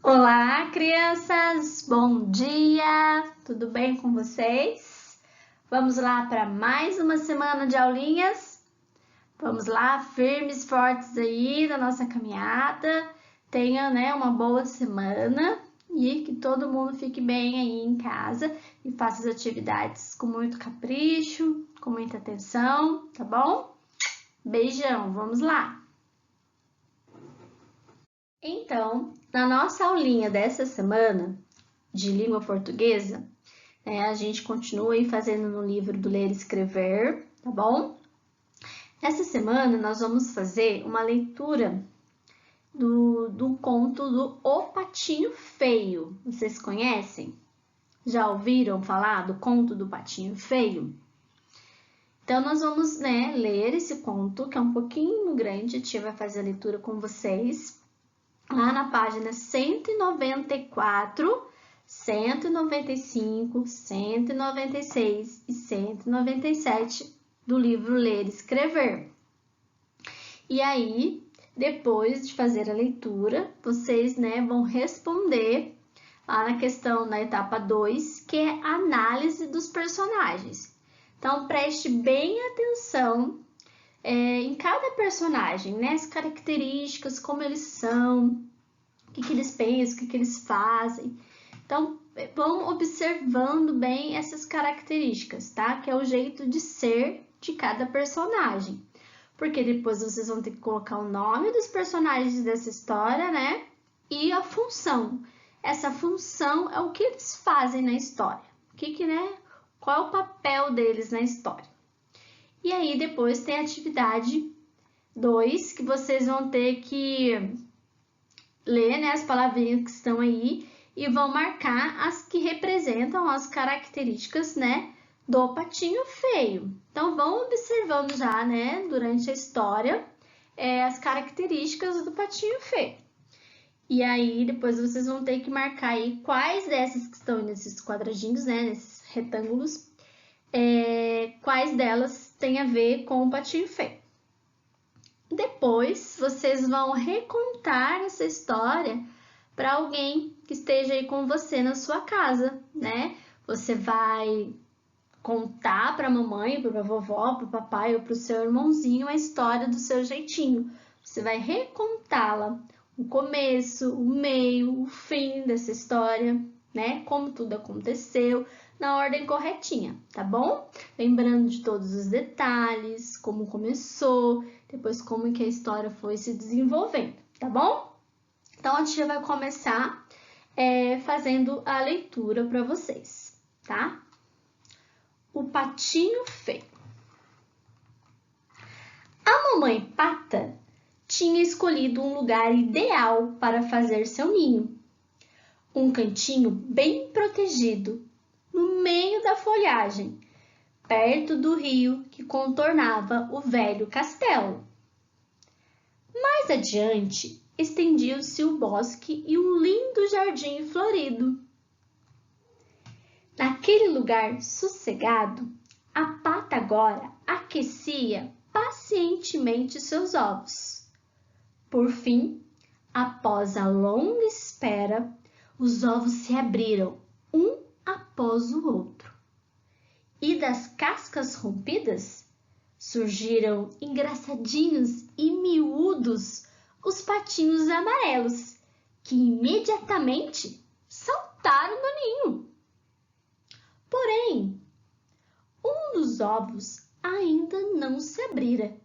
Olá, crianças! Bom dia! Tudo bem com vocês? Vamos lá para mais uma semana de aulinhas? Vamos lá, firmes, fortes aí na nossa caminhada. Tenha, uma boa semana e que todo mundo fique bem aí em casa e faça as atividades com muito capricho, com muita atenção, tá bom? Beijão, vamos lá! Então, na nossa aulinha dessa semana de língua portuguesa, a gente continua aí fazendo no livro do Ler e Escrever, tá bom? Essa semana nós vamos fazer uma leitura do conto do O Patinho Feio. Vocês conhecem? Já ouviram falar do conto do Patinho Feio? Então, nós vamos ler esse conto, que é um pouquinho grande, a gente vai fazer a leitura com vocês. Lá na página 194, 195, 196 e 197 do livro Ler e Escrever. E aí, depois de fazer a leitura, vocês vão responder lá na questão, na etapa 2, que é a análise dos personagens. Então, preste bem atenção em cada personagem, as características, como eles são, o que eles pensam, o que eles fazem. Então, vão observando bem essas características, tá? Que é o jeito de ser de cada personagem. Porque depois vocês vão ter que colocar o nome dos personagens dessa história, E a função. Essa função é o que eles fazem na história. Qual é o papel deles na história? E aí, depois tem a atividade 2, que vocês vão ter que ler as palavrinhas que estão aí e vão marcar as que representam as características, do patinho feio. Então, vão observando já, durante a história, as características do patinho feio. E aí, depois vocês vão ter que marcar aí quais dessas que estão nesses quadradinhos, nesses retângulos, quais delas têm a ver com o patinho feio. Depois, vocês vão recontar essa história para alguém que esteja aí com você na sua casa, Você vai contar para a mamãe, para a vovó, para o papai ou para o seu irmãozinho a história do seu jeitinho. Você vai recontá-la, o começo, o meio, o fim dessa história, Como tudo aconteceu, na ordem corretinha, tá bom? Lembrando de todos os detalhes, como começou, depois como que a história foi se desenvolvendo, tá bom? Então, a tia vai começar fazendo a leitura para vocês, tá? O Patinho Feio. A mamãe Pata tinha escolhido um lugar ideal para fazer seu ninho. Um cantinho bem protegido, no meio da folhagem, perto do rio que contornava o velho castelo. Mais adiante, estendiu-se o bosque e um lindo jardim florido. Naquele lugar sossegado, a Pata agora aquecia pacientemente seus ovos. Por fim, após a longa espera, os ovos se abriram, um após o outro. E das cascas rompidas, surgiram engraçadinhos e miúdos os patinhos amarelos, que imediatamente saltaram do ninho. Porém, um dos ovos ainda não se abrira.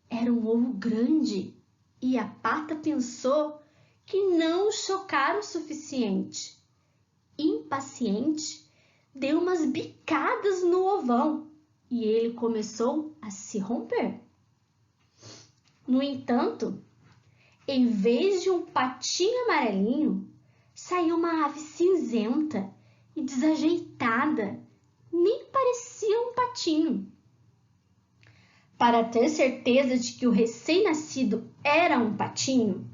Era um ovo grande e a Pata pensou que não o chocara o suficiente. Impaciente, deu umas bicadas no ovão e ele começou a se romper. No entanto, em vez de um patinho amarelinho, saiu uma ave cinzenta e desajeitada, nem parecia um patinho. Para ter certeza de que o recém-nascido era um patinho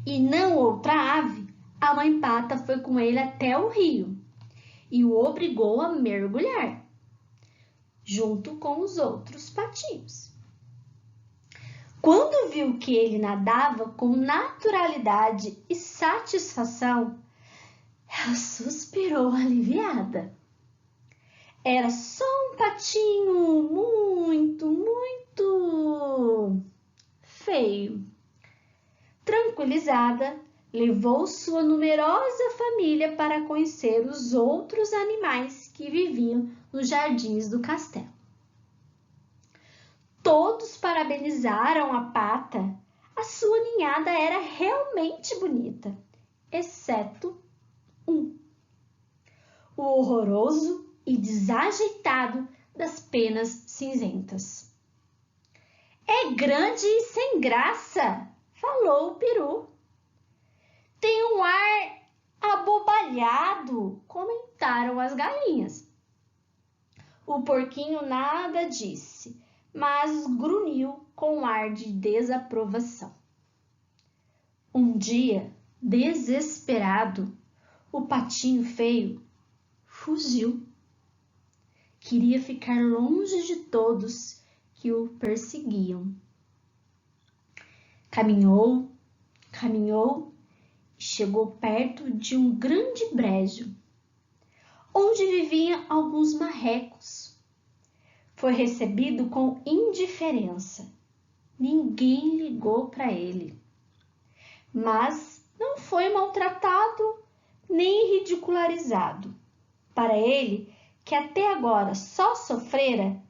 e não outra ave, a mãe Pata foi com ele até o rio e o obrigou a mergulhar, junto com os outros patinhos. Quando viu que ele nadava com naturalidade e satisfação, ela suspirou aliviada. Era só um patinho muito feio. Tranquilizada, levou sua numerosa família para conhecer os outros animais que viviam nos jardins do castelo. Todos parabenizaram a Pata. A sua ninhada era realmente bonita, exceto um. O horroroso e desajeitado das penas cinzentas. É grande e sem graça, falou o peru. Tem um ar abobalhado, comentaram as galinhas. O porquinho nada disse, mas grunhiu com ar de desaprovação. Um dia, desesperado, o patinho feio fugiu. Queria ficar longe de todos que o perseguiam. Caminhou e chegou perto de um grande brejo, onde viviam alguns marrecos. Foi recebido com indiferença. Ninguém ligou para ele. Mas não foi maltratado nem ridicularizado. Para ele, que até agora só sofrera,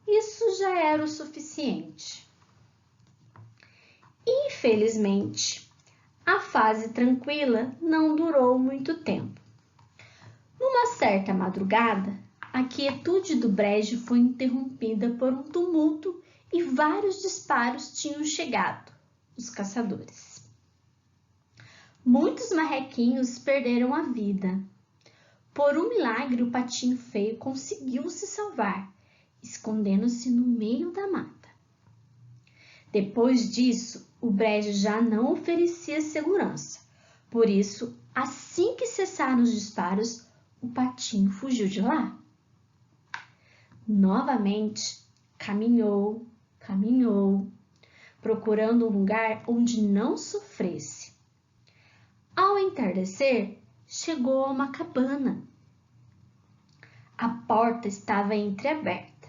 isso já era o suficiente. Infelizmente, a fase tranquila não durou muito tempo. Numa certa madrugada, a quietude do brejo foi interrompida por um tumulto e vários disparos tinham chegado, os caçadores. Muitos marrequinhos perderam a vida. Por um milagre, o patinho feio conseguiu se salvar, escondendo-se no meio da mata. Depois disso, o brejo já não oferecia segurança. Por isso, assim que cessaram os disparos, o patinho fugiu de lá. Novamente, caminhou, procurando um lugar onde não sofresse. Ao entardecer, chegou a uma cabana. A porta estava entreaberta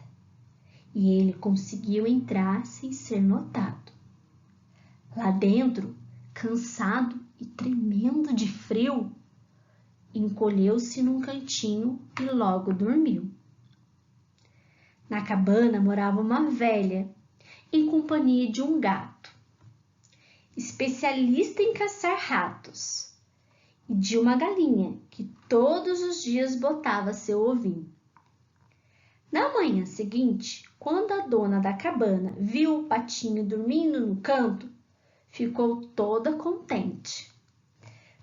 e ele conseguiu entrar sem ser notado. Lá dentro, cansado e tremendo de frio, encolheu-se num cantinho e logo dormiu. Na cabana morava uma velha, em companhia de um gato, especialista em caçar ratos, e de uma galinha que todos os dias botava seu ovinho. Na manhã seguinte, quando a dona da cabana viu o patinho dormindo no canto, ficou toda contente.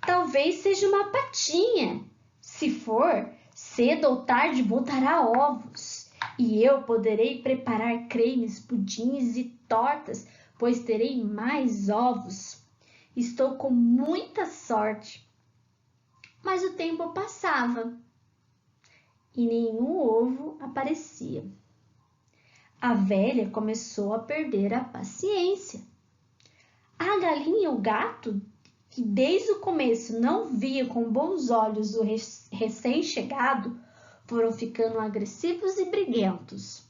Talvez seja uma patinha. Se for, cedo ou tarde botará ovos. E eu poderei preparar cremes, pudins e tortas, pois terei mais ovos. Estou com muita sorte. Mas o tempo passava e nenhum ovo aparecia. A velha começou a perder a paciência. A galinha e o gato, que desde o começo não via com bons olhos o recém-chegado, foram ficando agressivos e briguentos.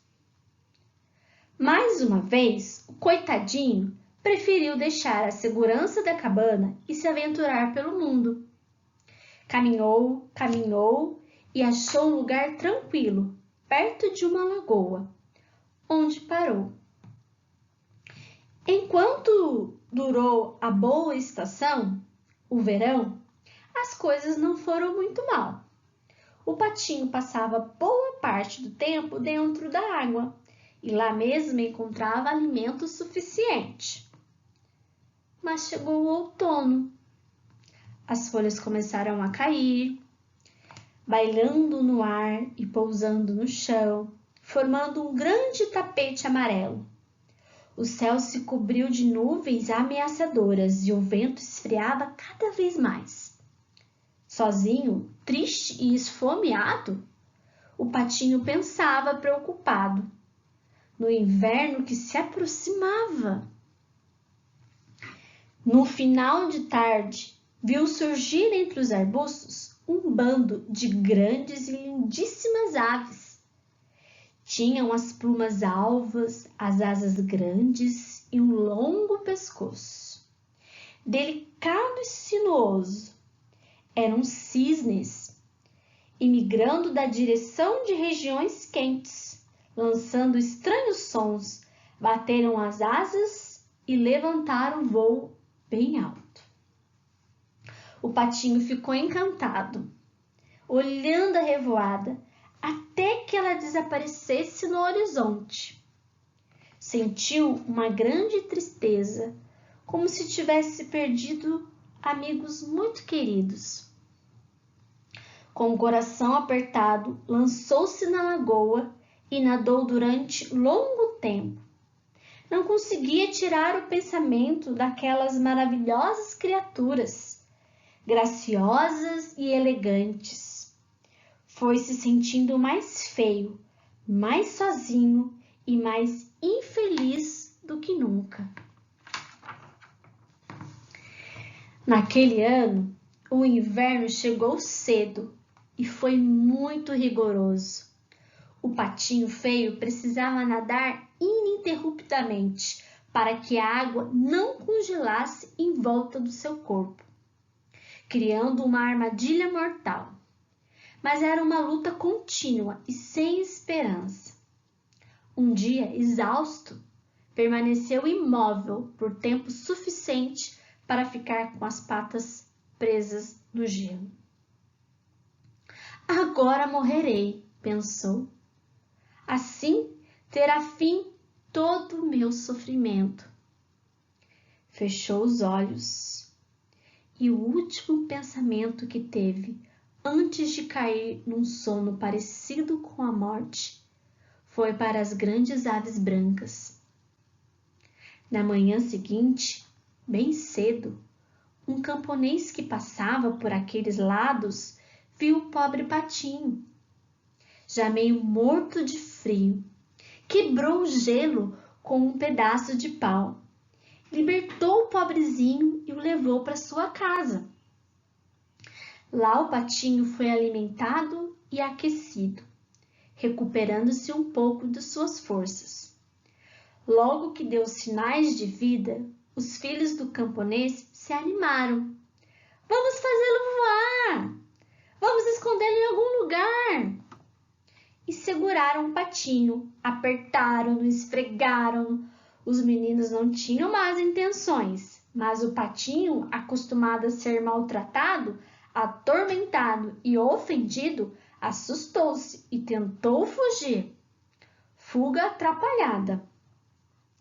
Mais uma vez, o coitadinho preferiu deixar a segurança da cabana e se aventurar pelo mundo. Caminhou e achou um lugar tranquilo, perto de uma lagoa, onde parou. Enquanto durou a boa estação, o verão, as coisas não foram muito mal. O patinho passava boa parte do tempo dentro da água e lá mesmo encontrava alimento suficiente. Mas chegou o outono. As folhas começaram a cair, bailando no ar e pousando no chão, formando um grande tapete amarelo. O céu se cobriu de nuvens ameaçadoras e o vento esfriava cada vez mais. Sozinho, triste e esfomeado, o patinho pensava preocupado no inverno que se aproximava. No final de tarde, viu surgir entre os arbustos um bando de grandes e lindíssimas aves. Tinham as plumas alvas, as asas grandes e um longo pescoço. Delicado e sinuoso. Eram cisnes, imigrando da direção de regiões quentes, lançando estranhos sons, bateram as asas e levantaram o voo bem alto. O patinho ficou encantado, olhando a revoada até que ela desaparecesse no horizonte. Sentiu uma grande tristeza, como se tivesse perdido amigos muito queridos. Com o coração apertado, lançou-se na lagoa e nadou durante longo tempo. Não conseguia tirar o pensamento daquelas maravilhosas criaturas, graciosas e elegantes. Foi se sentindo mais feio, mais sozinho e mais infeliz do que nunca. Naquele ano, o inverno chegou cedo e foi muito rigoroso. O patinho feio precisava nadar ininterruptamente para que a água não congelasse em volta do seu corpo, criando uma armadilha mortal. Mas era uma luta contínua e sem esperança. Um dia, exausto, permaneceu imóvel por tempo suficiente para ficar com as patas presas no gelo. Agora morrerei, pensou. Assim terá fim todo o meu sofrimento. Fechou os olhos e o último pensamento que teve antes de cair num sono parecido com a morte foi para as grandes aves brancas. Na manhã seguinte, bem cedo, um camponês que passava por aqueles lados viu o pobre patinho, já meio morto de frio. Quebrou o gelo com um pedaço de pau, libertou o pobrezinho e o levou para sua casa. Lá o patinho foi alimentado e aquecido, recuperando-se um pouco de suas forças. Logo que deu sinais de vida, os filhos do camponês se animaram. Vamos fazê-lo voar! Vamos escondê-lo em algum lugar! E seguraram o patinho, apertaram-no, esfregaram-no. Os meninos não tinham más intenções, mas o patinho, acostumado a ser maltratado, atormentado e ofendido, assustou-se e tentou fugir. Fuga atrapalhada.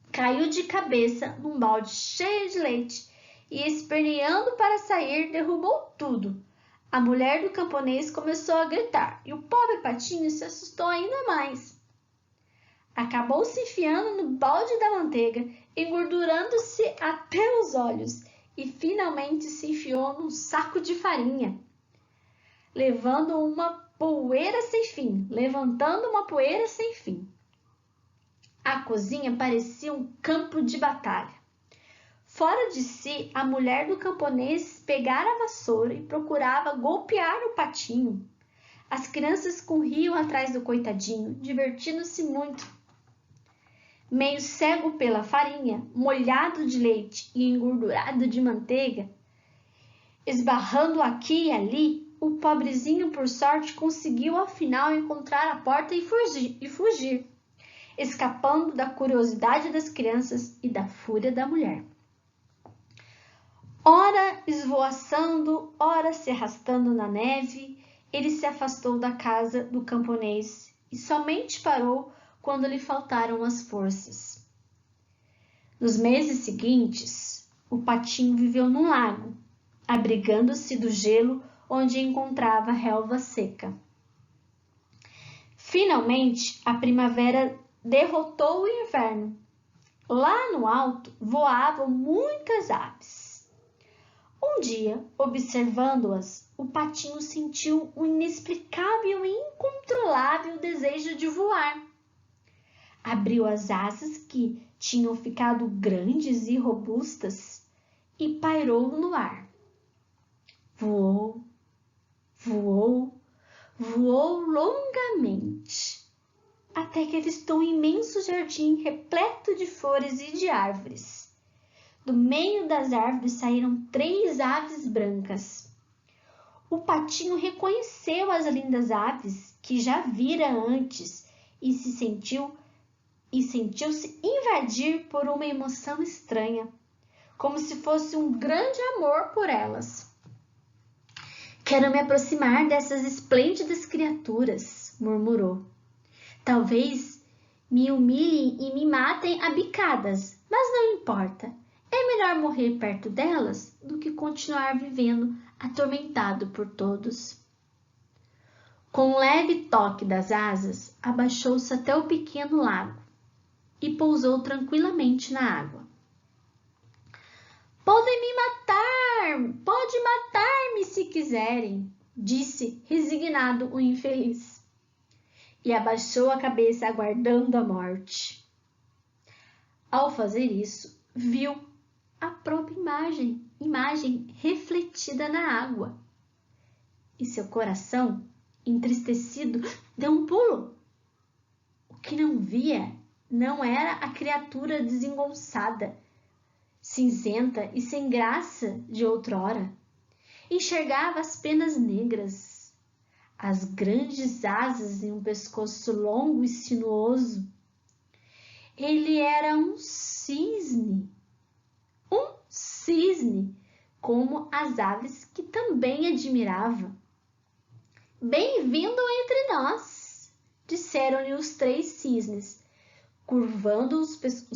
Caiu de cabeça num balde cheio de leite e, esperneando para sair, derrubou tudo. A mulher do camponês começou a gritar e o pobre patinho se assustou ainda mais. Acabou se enfiando no balde da manteiga, engordurando-se até os olhos e finalmente se enfiou num saco de farinha, levantando uma poeira sem fim. A cozinha parecia um campo de batalha. Fora de si, a mulher do camponês pegara a vassoura e procurava golpear o patinho. As crianças corriam atrás do coitadinho, divertindo-se muito. Meio cego pela farinha, molhado de leite e engordurado de manteiga, esbarrando aqui e ali, o pobrezinho, por sorte, conseguiu afinal encontrar a porta e fugir, escapando da curiosidade das crianças e da fúria da mulher. Ora esvoaçando, ora se arrastando na neve, ele se afastou da casa do camponês e somente parou quando lhe faltaram as forças. Nos meses seguintes, o patinho viveu num lago, abrigando-se do gelo onde encontrava relva seca. Finalmente, a primavera derrotou o inverno. Lá no alto voavam muitas aves. Um dia, observando-as, o patinho sentiu um inexplicável e incontrolável desejo de voar. Abriu as asas, que tinham ficado grandes e robustas, e pairou no ar. Voou, voou, voou longamente, até que avistou um imenso jardim repleto de flores e de árvores. Do meio das árvores saíram 3 aves brancas. O patinho reconheceu as lindas aves que já vira antes e sentiu-se invadir por uma emoção estranha, como se fosse um grande amor por elas. Quero me aproximar dessas esplêndidas criaturas, murmurou. Talvez me humilhem e me matem a bicadas, mas não importa. É melhor morrer perto delas do que continuar vivendo atormentado por todos. Com um leve toque das asas, abaixou-se até o pequeno lago e pousou tranquilamente na água. Podem me matar, pode matar-me se quiserem, disse resignado o infeliz. E abaixou a cabeça aguardando a morte. Ao fazer isso, viu a própria imagem refletida na água. E seu coração, entristecido, deu um pulo. O que não via não era a criatura desengonçada, cinzenta e sem graça de outrora. Enxergava as penas negras, as grandes asas e um pescoço longo e sinuoso. Ele era um cisne, como as aves que também admirava. Bem-vindo entre nós, disseram-lhe os 3 cisnes, curvando os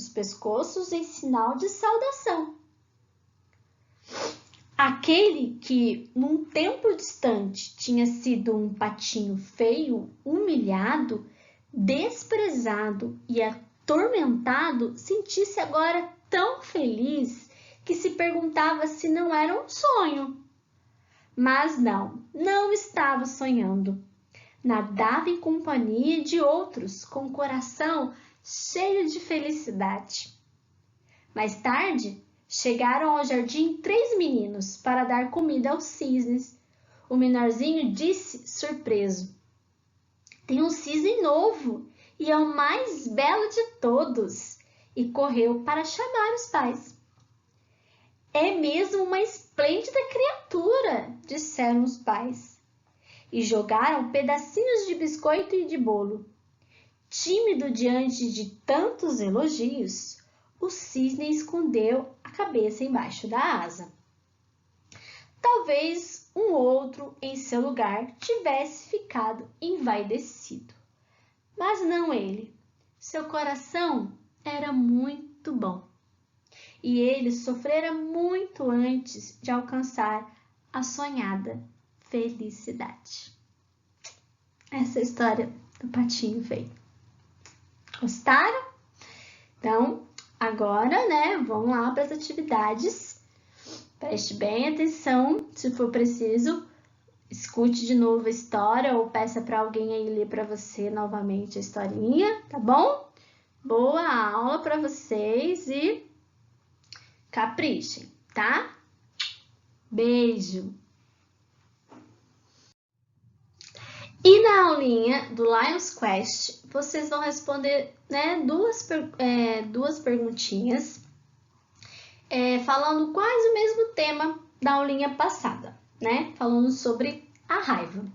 pescoços em sinal de saudação. Aquele que, num tempo distante, tinha sido um patinho feio, humilhado, desprezado e atormentado, sentia-se agora tão feliz que se perguntava se não era um sonho. Mas não estava sonhando. Nadava em companhia de outros, com o coração cheio de felicidade. Mais tarde, chegaram ao jardim 3 meninos para dar comida aos cisnes. O menorzinho disse, surpreso: tem um cisne novo e é o mais belo de todos, e correu para chamar os pais. É mesmo uma esplêndida criatura, disseram os pais, e jogaram pedacinhos de biscoito e de bolo. Tímido diante de tantos elogios, o cisne escondeu a cabeça embaixo da asa. Talvez um outro em seu lugar tivesse ficado envaidecido, mas não ele. Seu coração era muito bom e ele sofrera muito antes de alcançar a sonhada felicidade. Essa é a história do patinho feio. Gostaram? Então, agora, vamos lá para as atividades. Preste bem atenção, se for preciso, escute de novo a história ou peça para alguém aí ler para você novamente a historinha, tá bom? Boa aula para vocês e caprichem, tá? Beijo! E na aulinha do Lions Quest, vocês vão responder duas perguntinhas, falando quase o mesmo tema da aulinha passada, falando sobre a raiva.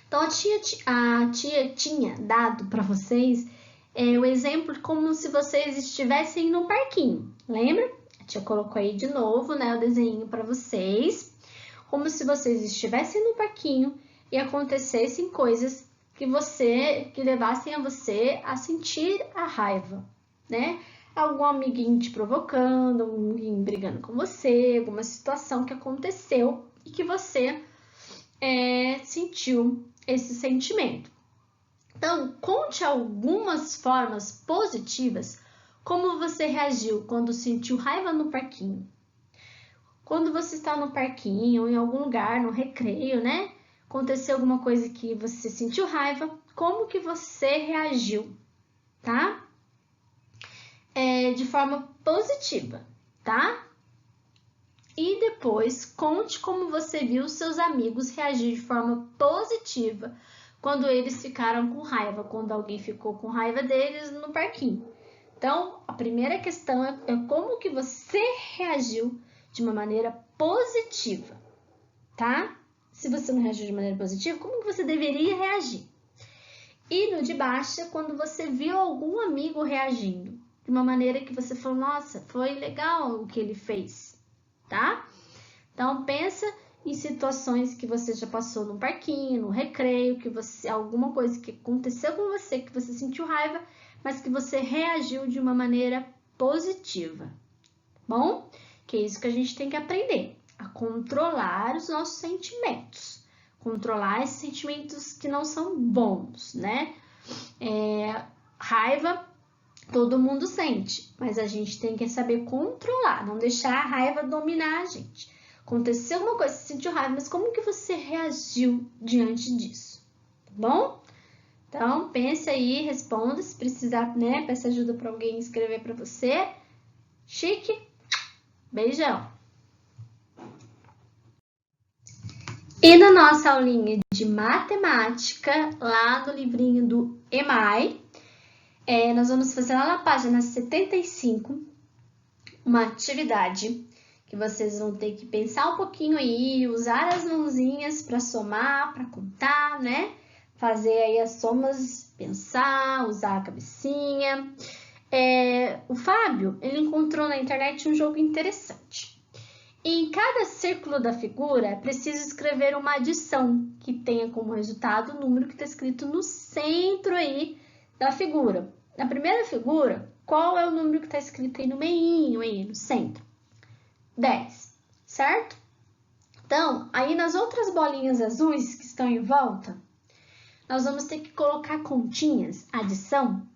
Então, a tia tinha dado para vocês o exemplo como se vocês estivessem no parquinho, lembra? A tia colocou aí de novo, o desenho para vocês, como se vocês estivessem no parquinho e acontecessem coisas que levassem a você a sentir a raiva, Algum amiguinho te provocando, um amiguinho brigando com você, alguma situação que aconteceu e que você sentiu esse sentimento. Então, conte algumas formas positivas como você reagiu quando sentiu raiva no parquinho. Quando você está no parquinho ou em algum lugar, no recreio, aconteceu alguma coisa que você sentiu raiva, como que você reagiu, tá? De forma positiva, tá? e depois conte como você viu seus amigos reagir de forma positiva quando eles ficaram com raiva, quando alguém ficou com raiva deles no parquinho. Então, a primeira questão é como que você reagiu de uma maneira positiva, tá? Se você não reagiu de maneira positiva, como que você deveria reagir? E no de baixo, quando você viu algum amigo reagindo de uma maneira que você falou, nossa, foi legal o que ele fez, tá? Então, pensa em situações que você já passou no parquinho, no recreio, que você alguma coisa que aconteceu com você, que você sentiu raiva, mas que você reagiu de uma maneira positiva. Bom, que é isso que a gente tem que aprender, a controlar os nossos sentimentos. Controlar esses sentimentos que não são bons, né? Raiva, todo mundo sente, mas a gente tem que saber controlar, não deixar a raiva dominar a gente. Aconteceu alguma coisa, você sentiu raiva, mas como que você reagiu diante disso? Tá bom? Então, pense aí, responda, se precisar, né, peça ajuda para alguém escrever para você. Chique? Beijão! E na nossa aulinha de matemática, lá no livrinho do EMAI, nós vamos fazer lá na página 75 uma atividade que vocês vão ter que pensar um pouquinho aí, usar as mãozinhas para somar, para contar, né? Fazer aí as somas, pensar, usar a cabecinha. O Fábio, ele encontrou na internet um jogo interessante. Em cada círculo da figura, é preciso escrever uma adição que tenha como resultado o número que está escrito no centro aí da figura. Na primeira figura, qual é o número que está escrito aí no meinho, aí no centro? 10, certo? Então, aí nas outras bolinhas azuis que estão em volta, nós vamos ter que colocar continhas, adição,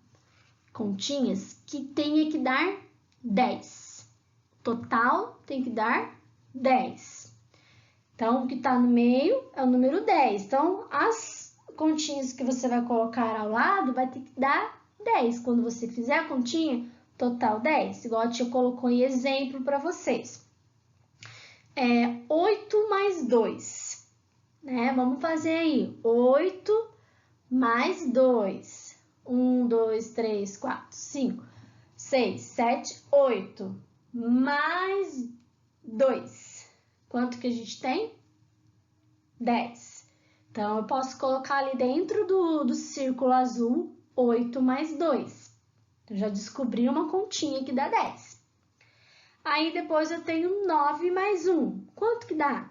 continhas que tenha que dar 10. Total tem que dar 10. Então, o que está no meio é o número 10. Então, as continhas que você vai colocar ao lado vai ter que dar 10. Quando você fizer a continha, total 10. Igual a tia colocou em exemplo para vocês. 8 mais 2. Né? Vamos fazer aí. 8 mais 2. 1, 2, 3, 4, 5, 6, 7, 8. Mais 2. Quanto que a gente tem? 10. Então, eu posso colocar ali dentro do círculo azul 8 mais 2. Eu já descobri uma continha que dá 10. Aí, depois eu tenho 9 mais 1. Quanto que dá?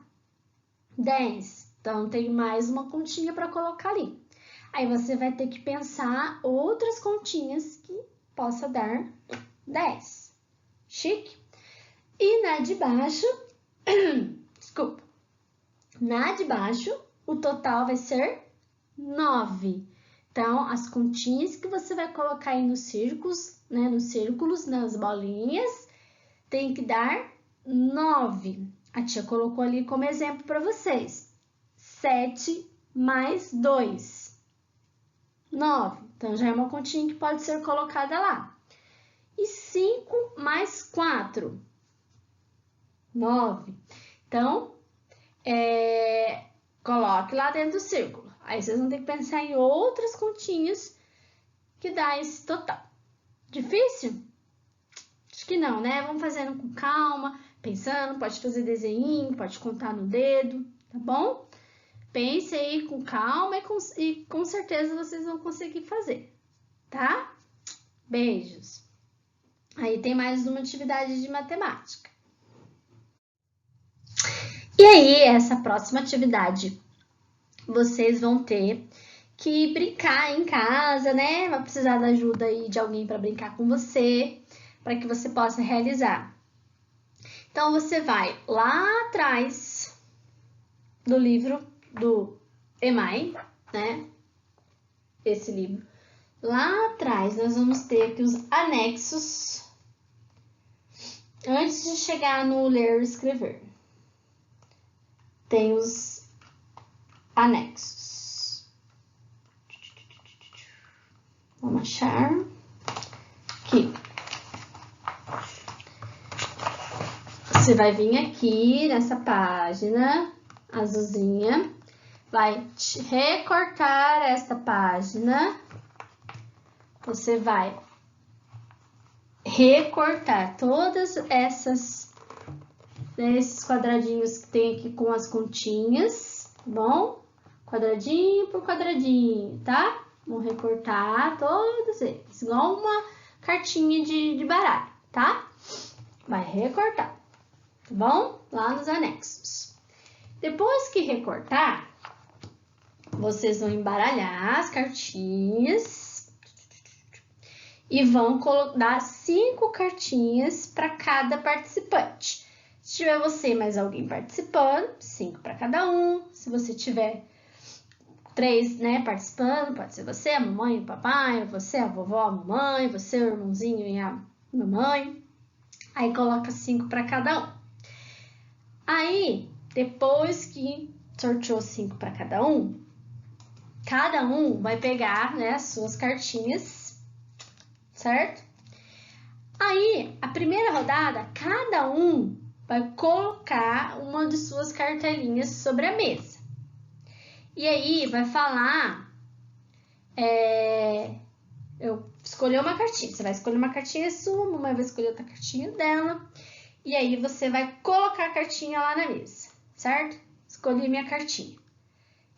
10. Então, eu tenho mais uma continha para colocar ali. Aí, você vai ter que pensar outras continhas que possa dar 10. Chique? E na de baixo, desculpa, na de baixo, o total vai ser 9. Então, as continhas que você vai colocar aí nos círculos, né, nas bolinhas, tem que dar 9. A tia colocou ali como exemplo para vocês. 7 mais 2. 9. Então, já é uma continha que pode ser colocada lá. E 5 mais 4. 9. Então, coloque lá dentro do círculo. Aí vocês vão ter que pensar em outras continhas que dá esse total. Difícil? Acho que não, né? Vamos fazendo com calma, pensando, pode fazer desenho, pode contar no dedo, tá bom? Pense aí com calma e com certeza vocês vão conseguir fazer, tá? Beijos! Aí tem mais uma atividade de matemática. E aí, essa próxima atividade, vocês vão ter que brincar em casa, né? Vai precisar da ajuda aí de alguém para brincar com você, para que você possa realizar. Então, você vai lá atrás do livro do EMAI, né? Esse livro. Lá atrás, nós vamos ter aqui os anexos, antes de chegar no ler e escrever. Tem os anexos. Vamos achar aqui. Você vai vir aqui nessa página azulzinha, vai recortar esta página, você vai recortar todas esses quadradinhos que tem aqui com as continhas, tá bom? Quadradinho por quadradinho, tá? Vamos recortar todos eles, igual uma cartinha de baralho, tá? Vai recortar, tá bom? Lá nos anexos. Depois que recortar, vocês vão embaralhar as cartinhas e vão dar 5 cartinhas para cada participante. Se tiver você e mais alguém participando, 5 para cada um. Se você tiver 3, né, participando, pode ser você, a mamãe, o papai, você, a vovó, a mamãe, você, o irmãozinho e a mamãe. Aí coloca 5 para cada um. Aí, depois que sorteou 5 para cada um vai pegar, né, as suas cartinhas, certo? Aí, a primeira rodada, cada um vai colocar uma de suas cartelinhas sobre a mesa. E aí, vai falar, eu escolhi uma cartinha, você vai escolher uma cartinha sua, a mamãe vai escolher outra cartinha dela, e aí você vai colocar a cartinha lá na mesa, certo? Escolhi minha cartinha.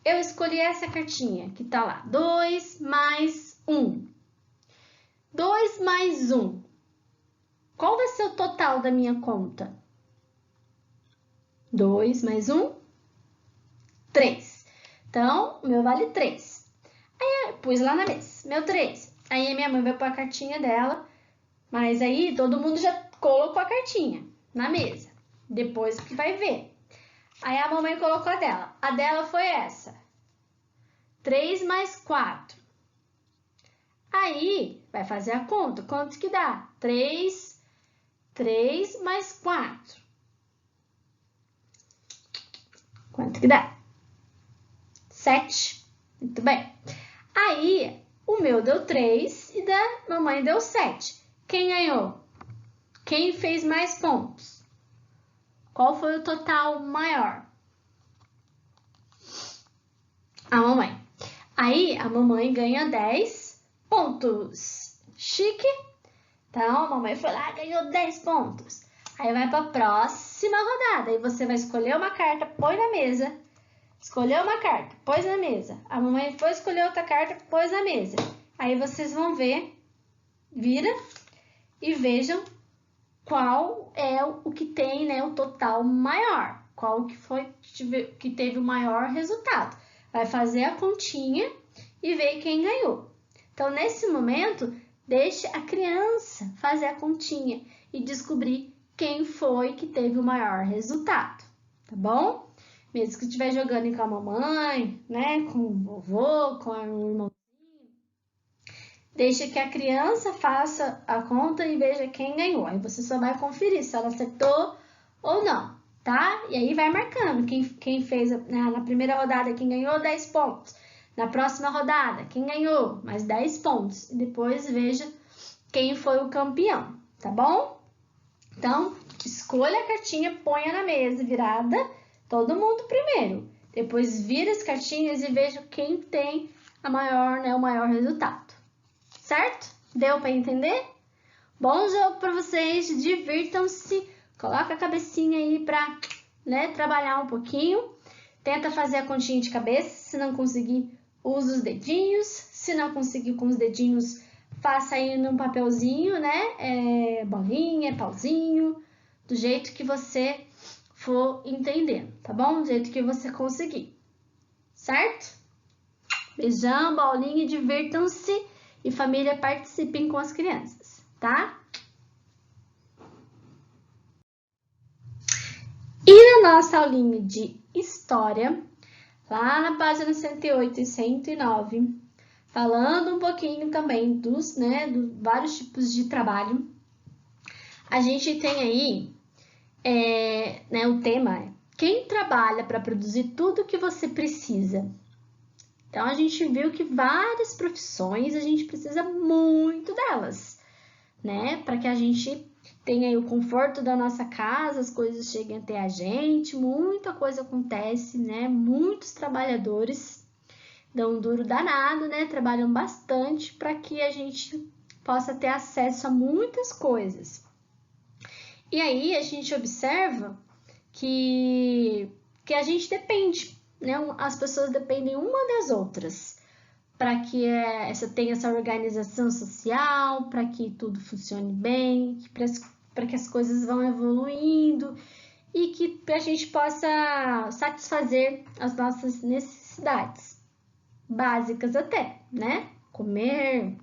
Eu escolhi essa cartinha que tá lá, 2 mais 1. 2 mais 1. Qual vai ser o total da minha conta? 2 mais 1, 3. Então, o meu vale 3. Aí, eu pus lá na mesa, meu 3. Aí, a minha mãe vai pôr a cartinha dela, mas aí todo mundo já colocou a cartinha na mesa. Depois que vai ver. Aí, a mamãe colocou a dela. A dela foi essa. 3 mais 4. Aí, vai fazer a conta. Quanto que dá? 3 mais 4. Quanto que dá? 7. Muito bem. Aí, o meu deu 3 e da mamãe deu 7. Quem ganhou? Quem fez mais pontos? Qual foi o total maior? A mamãe. Aí, a mamãe ganha 10 pontos. Chique? Então, a mamãe foi lá e ganhou 10 pontos. Aí, vai para a próxima rodada. Aí, você vai escolher uma carta, põe na mesa. Escolheu uma carta, pôs na mesa. A mamãe foi escolher outra carta, pôs na mesa. Aí, vocês vão ver, vira e vejam qual é o que tem, né, o total maior. Qual que foi que teve o maior resultado. Vai fazer a continha e ver quem ganhou. Então, nesse momento, deixe a criança fazer a continha e descobrir quem foi que teve o maior resultado, tá bom? Mesmo que estiver jogando com a mamãe, né, com o vovô, com o irmãozinho, deixa que a criança faça a conta e veja quem ganhou. Aí você só vai conferir se ela acertou ou não, tá? E aí vai marcando quem fez, né, na primeira rodada, quem ganhou 10 pontos. Na próxima rodada, quem ganhou mais 10 pontos. E depois veja quem foi o campeão, tá bom? Então, escolha a cartinha, ponha na mesa virada, todo mundo primeiro. Depois vira as cartinhas e veja quem tem o maior resultado. Certo? Deu para entender? Bom jogo para vocês, divirtam-se. Coloca a cabecinha aí para, né, trabalhar um pouquinho. Tenta fazer a continha de cabeça, se não conseguir, usa os dedinhos. Se não conseguir com os dedinhos, faça aí num papelzinho, né? Bolinha, pauzinho, do jeito que você for entendendo, tá bom? Do jeito que você conseguir, certo? Beijão, bolinha, divirtam-se e família, participem com as crianças, tá? E na nossa aulinha de história, lá na página 108 e 109, falando um pouquinho também dos vários tipos de trabalho, a gente tem aí, o tema é quem trabalha para produzir tudo o que você precisa. Então, a gente viu que várias profissões, a gente precisa muito delas, né? Para que a gente tem aí o conforto da nossa casa, as coisas chegam até a gente, muita coisa acontece, né? Muitos trabalhadores dão um duro danado, né? Trabalham bastante para que a gente possa ter acesso a muitas coisas. E aí a gente observa que a gente depende, né? As pessoas dependem uma das outras para que tenha essa organização social, para que tudo funcione bem, para que as coisas vão evoluindo e que a gente possa satisfazer as nossas necessidades básicas até, né? Comer,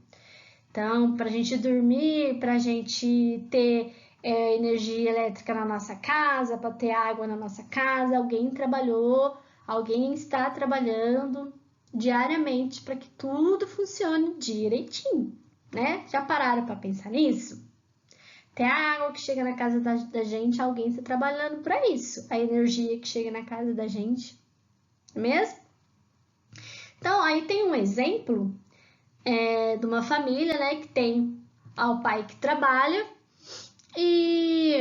então, para a gente dormir, para a gente ter energia elétrica na nossa casa, para ter água na nossa casa, alguém trabalhou, alguém está trabalhando diariamente para que tudo funcione direitinho, né? Já pararam para pensar nisso? Até a água que chega na casa da gente, alguém está trabalhando para isso. A energia que chega na casa da gente, não é mesmo? Então, aí tem um exemplo de uma família, né, que tem o pai que trabalha e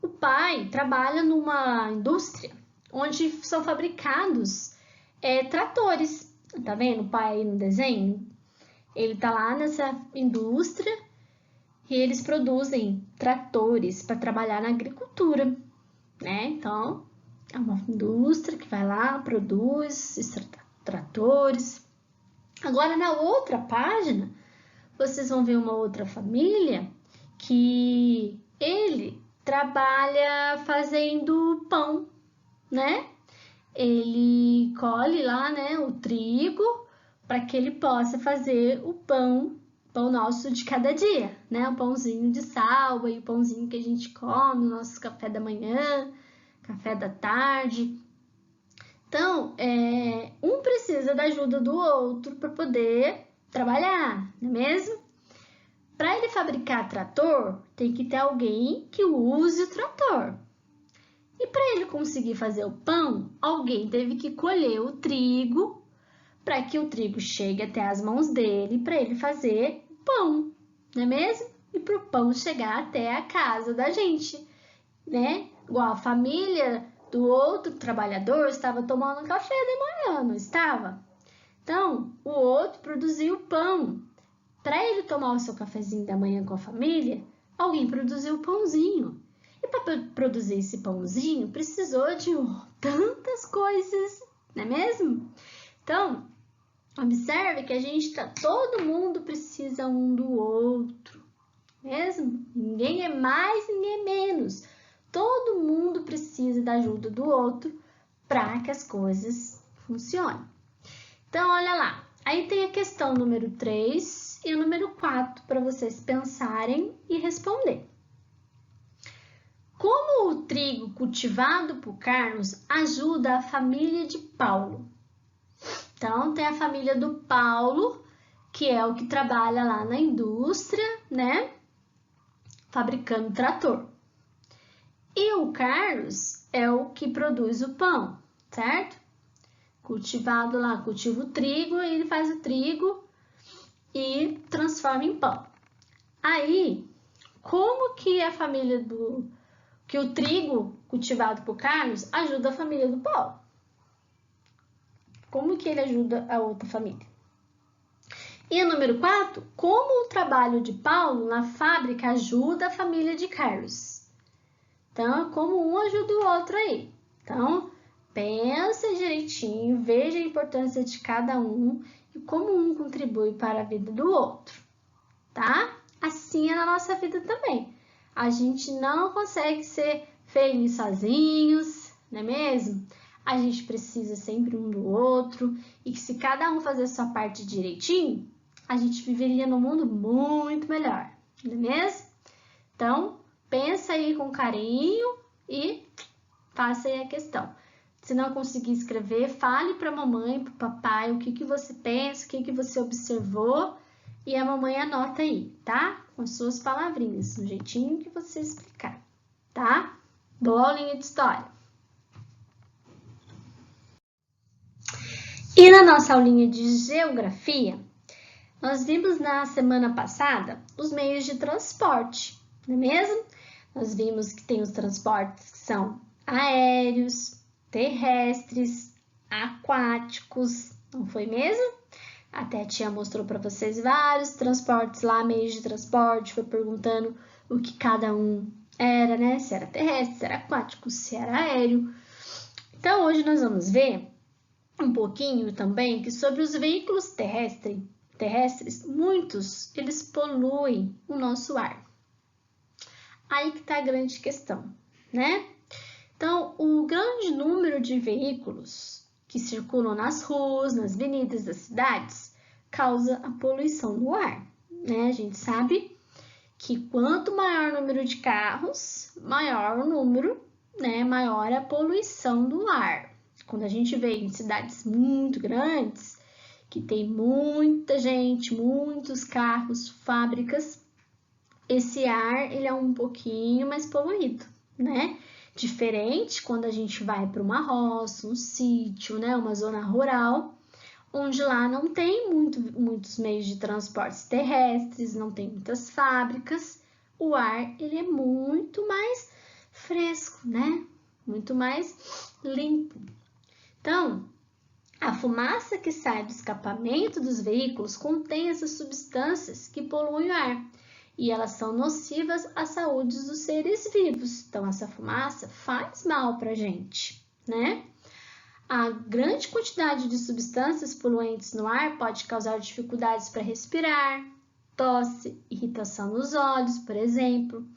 o pai trabalha numa indústria onde são fabricados tratores. Tá vendo o pai aí no desenho? Ele tá lá nessa indústria e eles produzem tratores para trabalhar na agricultura, né? Então, é uma indústria que vai lá, produz esses tratores. Agora, na outra página, vocês vão ver uma outra família que ele trabalha fazendo pão, né? Ele colhe lá, né, o trigo para que ele possa fazer o pão nosso de cada dia, né? O pãozinho de sal e o pãozinho que a gente come, o nosso café da manhã, café da tarde. Então, um precisa da ajuda do outro para poder trabalhar, não é mesmo? Para ele fabricar trator, tem que ter alguém que use o trator. E para ele conseguir fazer o pão, alguém teve que colher o trigo para que o trigo chegue até as mãos dele para ele fazer o pão, não é mesmo? E para o pão chegar até a casa da gente, né? Igual a família do outro trabalhador estava tomando café de manhã, não estava? Então, o outro produziu o pão. Para ele tomar o seu cafezinho da manhã com a família, alguém produziu o pãozinho. E para produzir esse pãozinho, precisou de tantas coisas, não é mesmo? Então, observe que todo mundo precisa um do outro, mesmo? Ninguém é mais, ninguém é menos. Todo mundo precisa da ajuda do outro para que as coisas funcionem. Então, olha lá. Aí tem a questão número 3 e o número 4 para vocês pensarem e responder. Como o trigo cultivado por Carlos ajuda a família de Paulo? Então, tem a família do Paulo, que é o que trabalha lá na indústria, né? Fabricando trator. E o Carlos é o que produz o pão, certo? Cultivado lá, cultiva o trigo, ele faz o trigo e transforma em pão. Aí, como que a família que o trigo cultivado por Carlos ajuda a família do Paulo? Como que ele ajuda a outra família? E o número 4, como o trabalho de Paulo na fábrica ajuda a família de Carlos? Então, como um ajuda o outro aí. Então, pensa direitinho, veja a importância de cada um e como um contribui para a vida do outro, tá? Assim é na nossa vida também. A gente não consegue ser feliz sozinhos, não é mesmo? A gente precisa sempre um do outro e que se cada um fazer a sua parte direitinho, a gente viveria num mundo muito melhor, não é mesmo? Então, pensa aí com carinho e faça aí a questão. Se não conseguir escrever, fale para a mamãe, para o papai o que você pensa, o que você observou e a mamãe anota aí, tá? Com suas palavrinhas, do jeitinho que você explicar, tá? Boa aulinha de história! E na nossa aulinha de geografia, nós vimos na semana passada os meios de transporte, não é mesmo? Nós vimos que tem os transportes que são aéreos, terrestres, aquáticos, não foi mesmo? Até a tia mostrou para vocês vários transportes lá, meios de transporte, foi perguntando o que cada um era, né? Se era terrestre, se era aquático, se era aéreo. Então, hoje nós vamos ver um pouquinho também que sobre os veículos terrestres, muitos, eles poluem o nosso ar. Aí que está a grande questão, né? Então, o grande número de veículos que circulam nas ruas, nas avenidas das cidades, causa a poluição do ar, né? A gente sabe que quanto maior o número de carros, maior o número, né? Maior a poluição do ar. Quando a gente vê em cidades muito grandes, que tem muita gente, muitos carros, fábricas, esse ar ele é um pouquinho mais poluído, né? Diferente quando a gente vai para uma roça, um sítio, né? Uma zona rural, onde lá não tem muitos meios de transportes terrestres, não tem muitas fábricas, o ar ele é muito mais fresco, né? Muito mais limpo. Então, a fumaça que sai do escapamento dos veículos contém essas substâncias que poluem o ar e elas são nocivas à saúde dos seres vivos. Então, essa fumaça faz mal para a gente, né? A grande quantidade de substâncias poluentes no ar pode causar dificuldades para respirar, tosse, irritação nos olhos, por exemplo.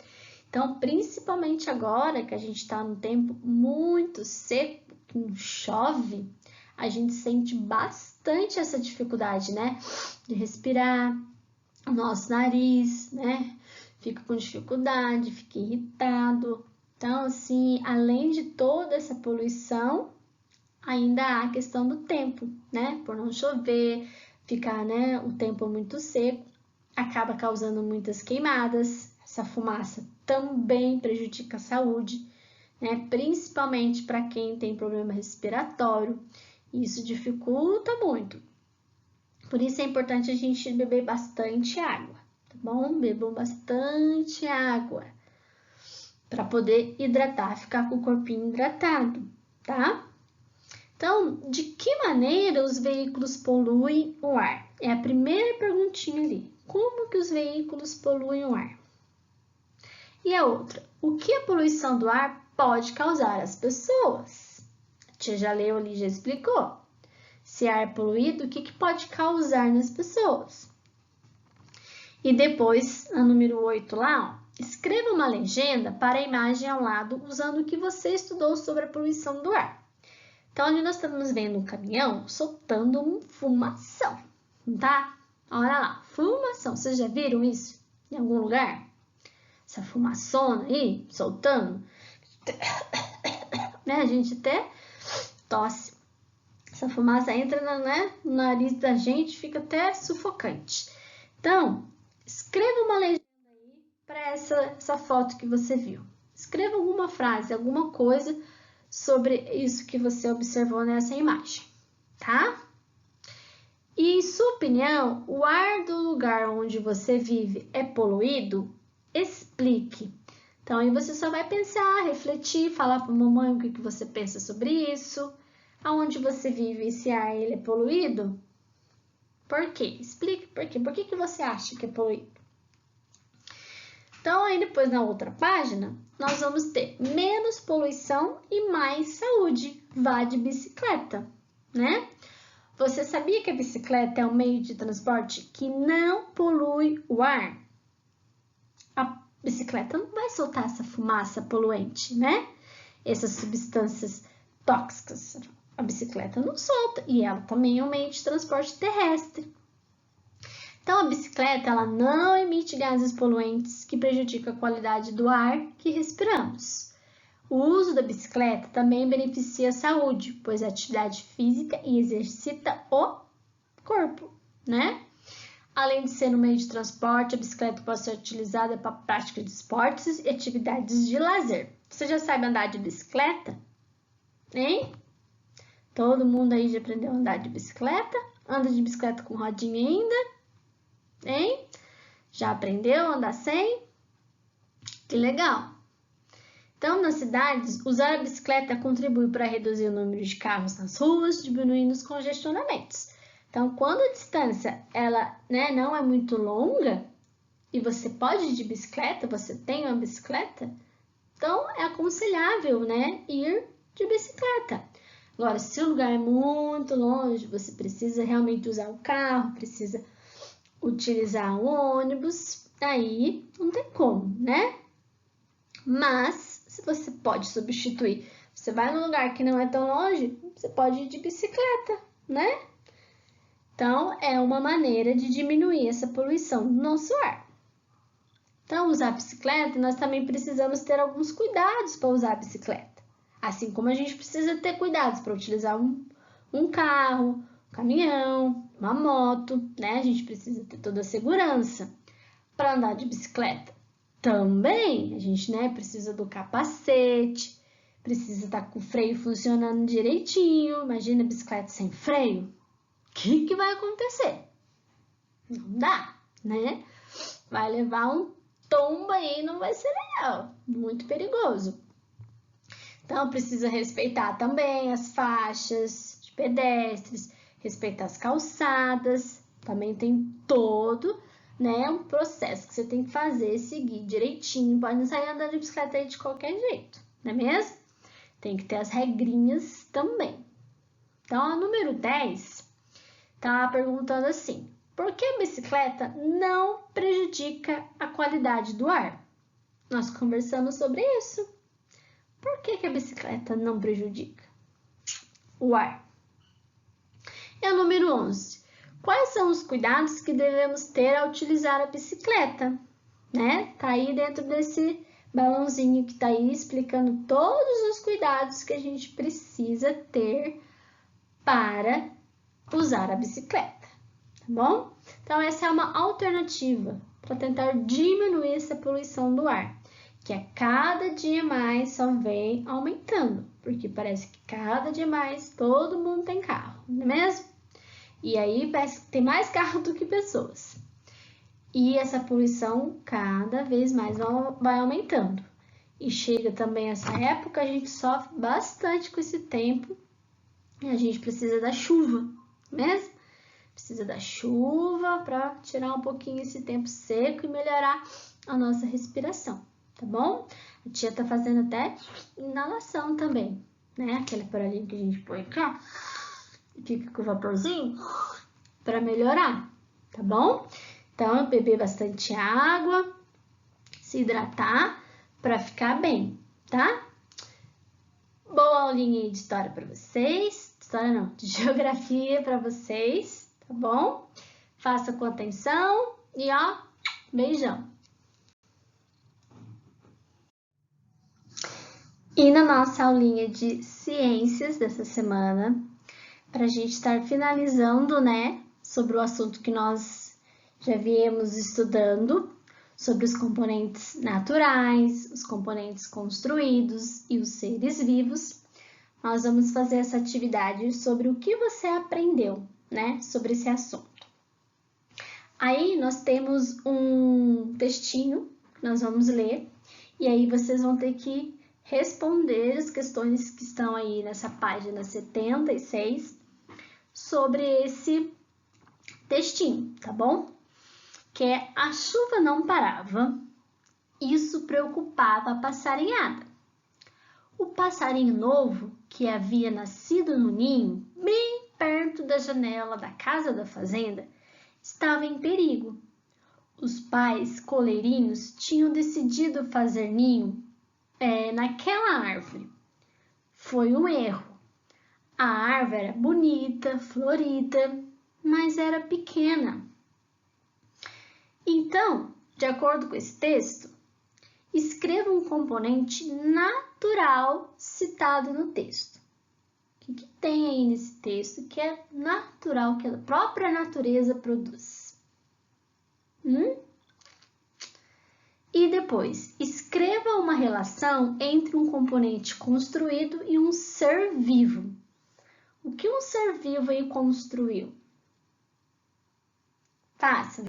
Então, principalmente agora que a gente está num tempo muito seco, que não chove, a gente sente bastante essa dificuldade, né? De respirar, o nosso nariz, né? Fica com dificuldade, fica irritado. Então, assim, além de toda essa poluição, ainda há a questão do tempo, né? Por não chover, ficar, né, o tempo muito seco, acaba causando muitas queimadas. Essa fumaça também prejudica a saúde, né? Principalmente para quem tem problema respiratório. Isso dificulta muito. Por isso é importante a gente beber bastante água, tá bom? Bebam bastante água para poder hidratar, ficar com o corpinho hidratado, tá? Então, de que maneira os veículos poluem o ar? É a primeira perguntinha ali. Como que os veículos poluem o ar? E a outra, o que a poluição do ar pode causar às pessoas? A tia já leu ali, já explicou. Se ar é poluído, o que pode causar nas pessoas? E depois, a número 8 lá, ó, escreva uma legenda para a imagem ao lado usando o que você estudou sobre a poluição do ar. Então, ali nós estamos vendo um caminhão soltando um fumação, tá? Olha lá, fumação. Vocês já viram isso em algum lugar? Essa fumaçona aí, soltando. Né? A gente até tosse. Essa fumaça entra no nariz da gente, fica até sufocante. Então, escreva uma legenda aí para essa foto que você viu. Escreva alguma frase, alguma coisa sobre isso que você observou nessa imagem, tá? E em sua opinião, o ar do lugar onde você vive é poluído? Explique. Então, aí você só vai pensar, refletir, falar para a mamãe o que você pensa sobre isso. Aonde você vive, esse ar ele é poluído? Por quê? Explique por quê. Por que você acha que é poluído? Então, aí depois na outra página, nós vamos ter menos poluição e mais saúde. Vá de bicicleta, né? Você sabia que a bicicleta é um meio de transporte que não polui o ar? A bicicleta não vai soltar essa fumaça poluente, né? Essas substâncias tóxicas. A bicicleta não solta e ela também é um meio de transporte terrestre. Então, a bicicleta ela não emite gases poluentes que prejudicam a qualidade do ar que respiramos. O uso da bicicleta também beneficia a saúde, pois é atividade física e exercita o corpo, né? Além de ser um meio de transporte, a bicicleta pode ser utilizada para a prática de esportes e atividades de lazer. Você já sabe andar de bicicleta? Hein? Todo mundo aí já aprendeu a andar de bicicleta? Anda de bicicleta com rodinha ainda? Hein? Já aprendeu a andar sem? Que legal! Então, nas cidades, usar a bicicleta contribui para reduzir o número de carros nas ruas, diminuindo os congestionamentos. Então, quando a distância ela, não é muito longa e você pode ir de bicicleta, você tem uma bicicleta, então é aconselhável, ir de bicicleta. Agora, se o lugar é muito longe, você precisa realmente usar o carro, precisa utilizar o ônibus, aí não tem como, Mas, se você pode substituir, você vai num lugar que não é tão longe, você pode ir de bicicleta, Então, é uma maneira de diminuir essa poluição do nosso ar. Então, usar a bicicleta, nós também precisamos ter alguns cuidados para usar a bicicleta. Assim como a gente precisa ter cuidados para utilizar um carro, um caminhão, uma moto, A gente precisa ter toda a segurança para andar de bicicleta. Também a gente, precisa do capacete, precisa estar com o freio funcionando direitinho. Imagina a bicicleta sem freio. O que vai acontecer? Não dá, Vai levar um tombo aí, não vai ser legal, muito perigoso. Então, precisa respeitar também as faixas de pedestres, respeitar as calçadas. Também tem todo, um processo que você tem que fazer, seguir direitinho. Pode não sair andando de bicicleta aí de qualquer jeito, não é mesmo? Tem que ter as regrinhas também. Então, a número 10 tá perguntando assim: por que a bicicleta não prejudica a qualidade do ar? Nós conversamos sobre isso. Por que a bicicleta não prejudica o ar? E a número 11. Quais são os cuidados que devemos ter ao utilizar a bicicleta? Tá aí dentro desse balãozinho que tá aí explicando todos os cuidados que a gente precisa ter para usar a bicicleta, tá bom? Então, essa é uma alternativa para tentar diminuir essa poluição do ar, que a cada dia mais só vem aumentando, porque parece que cada dia mais todo mundo tem carro, não é mesmo? E aí parece que tem mais carro do que pessoas. E essa poluição cada vez mais vai aumentando. E chega também essa época, a gente sofre bastante com esse tempo e a gente precisa da chuva, mesmo? Precisa da chuva para tirar um pouquinho esse tempo seco e melhorar a nossa respiração, tá bom? A tia tá fazendo até inalação também, Aquele aparelhinho que a gente põe aqui, ó, e fica com o vaporzinho para melhorar, tá bom? Então, beber bastante água, se hidratar para ficar bem, tá? Boa aulinha de história para vocês. História não, de geografia para vocês, tá bom? Faça com atenção e ó, beijão. E na nossa aulinha de ciências dessa semana, para a gente estar finalizando, sobre o assunto que nós já viemos estudando, sobre os componentes naturais, os componentes construídos e os seres vivos, nós vamos fazer essa atividade sobre o que você aprendeu, sobre esse assunto. Aí nós temos um textinho que nós vamos ler e aí vocês vão ter que responder as questões que estão aí nessa página 76 sobre esse textinho, tá bom? Que é: a chuva não parava, isso preocupava a passarinhada. O passarinho novo, que havia nascido no ninho, bem perto da janela da casa da fazenda, estava em perigo. Os pais coleirinhos tinham decidido fazer ninho naquela árvore. Foi um erro. A árvore era bonita, florida, mas era pequena. Então, de acordo com esse texto, escreva um componente natural citado no texto. O que tem aí nesse texto que é natural, que a própria natureza produz? E depois, escreva uma relação entre um componente construído e um ser vivo. O que um ser vivo aí construiu? Fácil,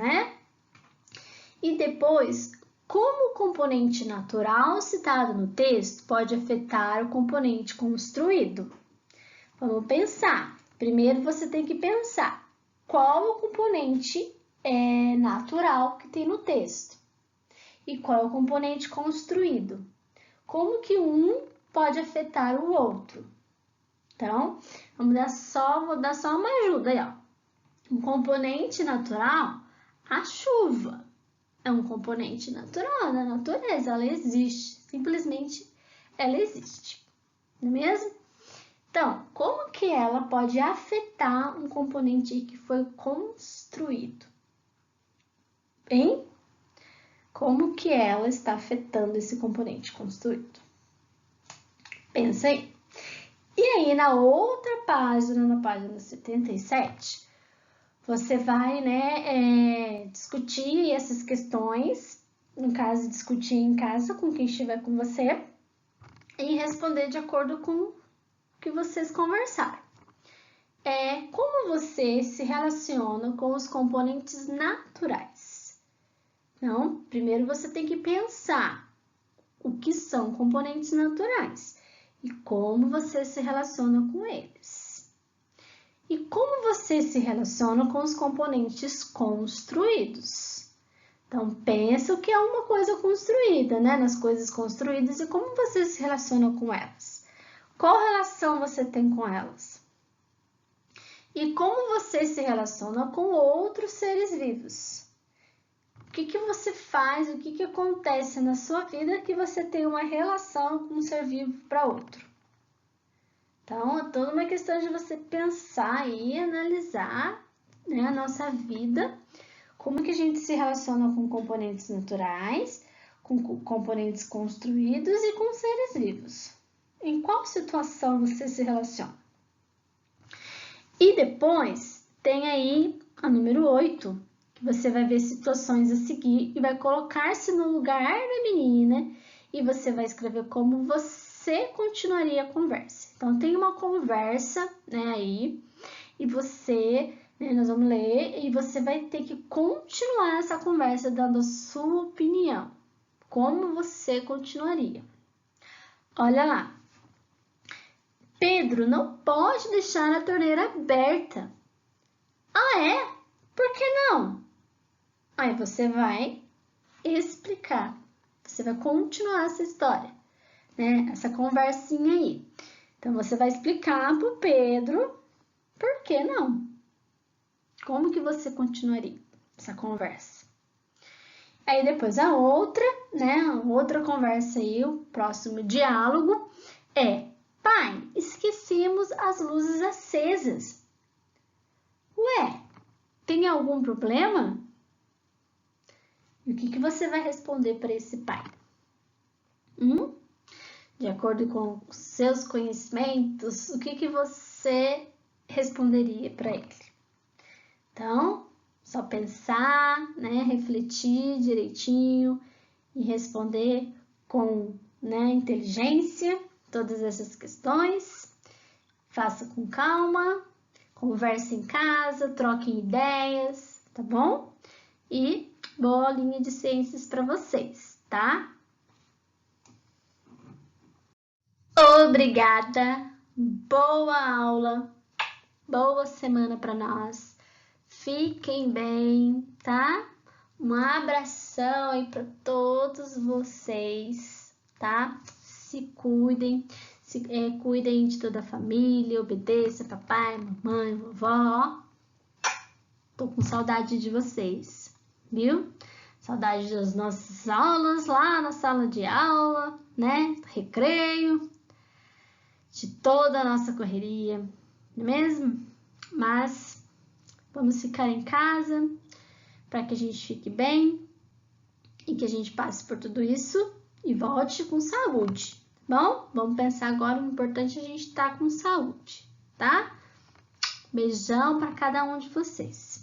E depois, Como o componente natural citado no texto pode afetar o componente construído? Vamos pensar. Primeiro você tem que pensar qual o componente natural que tem no texto e qual é o componente construído. Como que um pode afetar o outro? Então, vou dar só uma ajuda aí, ó. Um componente natural, a chuva, é um componente natural da natureza, ela existe, simplesmente ela existe, não é mesmo? Então, como que ela pode afetar um componente que foi construído? Hein? Como que ela está afetando esse componente construído? Pensa aí. E aí, na outra página, na página 77, você vai, discutir essas questões, no caso, discutir em casa com quem estiver com você e responder de acordo com o que vocês conversaram. Como você se relaciona com os componentes naturais? Então, primeiro você tem que pensar o que são componentes naturais e como você se relaciona com eles. E como você se relaciona com os componentes construídos? Então, pensa o que é uma coisa construída, né? Nas coisas construídas e como você se relaciona com elas. Qual relação você tem com elas? E como você se relaciona com outros seres vivos? O que você faz, o que acontece na sua vida que você tem uma relação com um ser vivo para outro? Então, é toda uma questão de você pensar e analisar, né, a nossa vida, como que a gente se relaciona com componentes naturais, com componentes construídos e com seres vivos. Em qual situação você se relaciona? E depois tem aí a número 8, que você vai ver situações a seguir e vai colocar-se no lugar da menina e você vai escrever como você continuaria a conversa. Então, tem uma conversa, né, aí, e você, nós vamos ler, e você vai ter que continuar essa conversa dando a sua opinião. Como você continuaria? Olha lá. Pedro não pode deixar a torneira aberta. Ah, é? Por que não? Aí você vai explicar. Você vai continuar essa história, né? Essa conversinha aí. Então, você vai explicar para o Pedro por que não. Como que você continuaria essa conversa? Aí, depois a outra, né? A outra conversa aí, o próximo diálogo é: pai, esquecemos as luzes acesas. Ué, tem algum problema? E o que você vai responder para esse pai? De acordo com os seus conhecimentos, o que você responderia para ele? Então, só pensar, né, refletir direitinho e responder com, né, inteligência todas essas questões. Faça com calma, converse em casa, troquem ideias, tá bom? E boa aulinha de ciências para vocês, tá? Obrigada, boa aula, boa semana para nós. Fiquem bem, tá? Um abração aí para todos vocês, tá? Se cuidem, cuidem de toda a família, obedeça papai, mamãe, vovó. Tô com saudade de vocês, viu? Saudade das nossas aulas lá na sala de aula, né? Recreio, de toda a nossa correria, não é mesmo? Mas vamos ficar em casa para que a gente fique bem e que a gente passe por tudo isso e volte com saúde, tá bom? Vamos pensar agora, o importante é a gente estar com saúde, tá? Beijão para cada um de vocês.